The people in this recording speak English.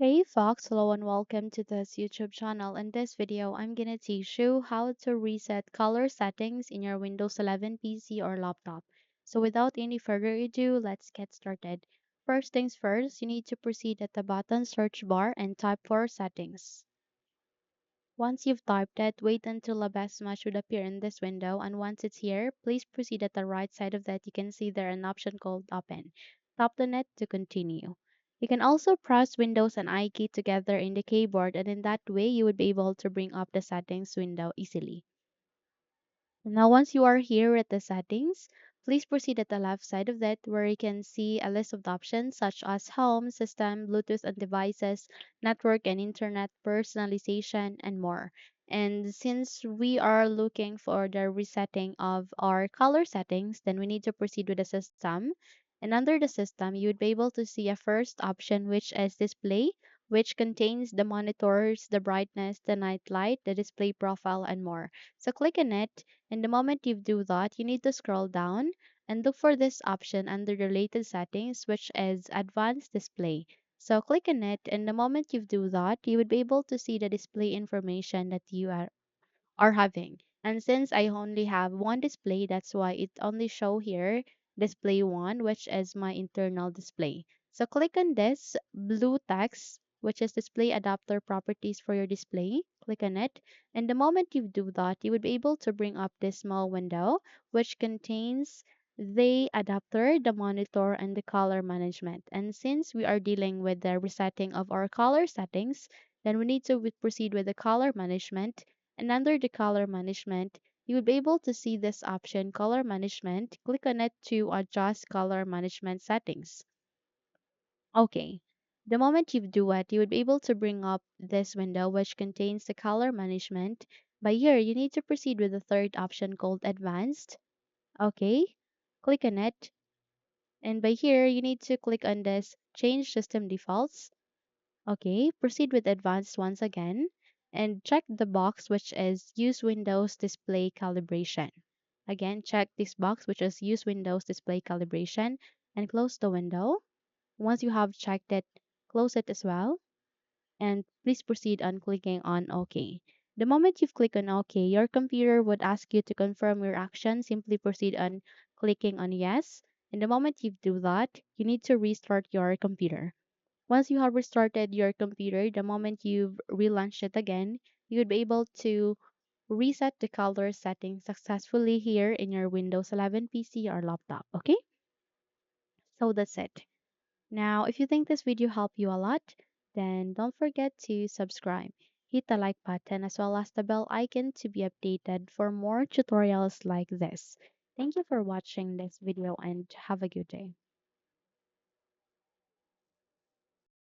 Hey Fox, hello and welcome to this YouTube channel. In this video, I'm gonna teach you how to reset color settings in your Windows 11 PC or laptop. So without any further ado, let's get started. First things first, you need to proceed at the button search bar and type for settings. Once you've typed it, wait until a best match would appear in this window, and once it's here, please proceed at the right side of that. You can see there an option called Open. Tap on it to continue. You can also press Windows and I key together in the keyboard, and in that way, you would be able to bring up the settings window easily. Now, once you are here at the settings, please proceed at the left side of that where you can see a list of the options such as home, system, Bluetooth and devices, network and internet, personalization, and more. And since we are looking for the resetting of our color settings, then we need to proceed with the system. And under the system, you would be able to see a first option which is display, which contains the monitors, the brightness, the night light, the display profile, and more. So click on it, and the moment you do that, you need to scroll down and look for this option under the related settings, which is advanced display. So click on it, and the moment you do that, you would be able to see the display information that are having. And since I only have one display, that's why it only show here display one, which is my internal display. So click on this blue text, which is display adapter properties for your display. Click on it. And the moment you do that, you would be able to bring up this small window, which contains the adapter, the monitor, and the color management. And since we are dealing with the resetting of our color settings, then we need to proceed with the color management, and under the color management, you will be able to see this option, color management. Click on it to adjust color management settings. Okay. The moment you do it, you would be able to bring up this window which contains the color management. By here, you need to proceed with the third option called advanced. Okay. Click on it. And by here, you need to click on this change system defaults. Okay, proceed with advanced once again and check the box which is use Windows display calibration. Again, check this box which is use Windows display calibration and close the window. Once you have checked it, close it as well and please proceed on clicking on OK. The moment you've clicked on OK, your computer would ask you to confirm your action. Simply proceed on clicking on yes. And the moment you do that, you need to restart your computer. Once you have restarted your computer, the moment you've relaunched it again, you would be able to reset the color settings successfully here in your Windows 11 PC or laptop. Okay? So that's it. Now, if you think this video helped you a lot, then don't forget to subscribe. Hit the like button as well as the bell icon to be updated for more tutorials like this. Thank you for watching this video and have a good day.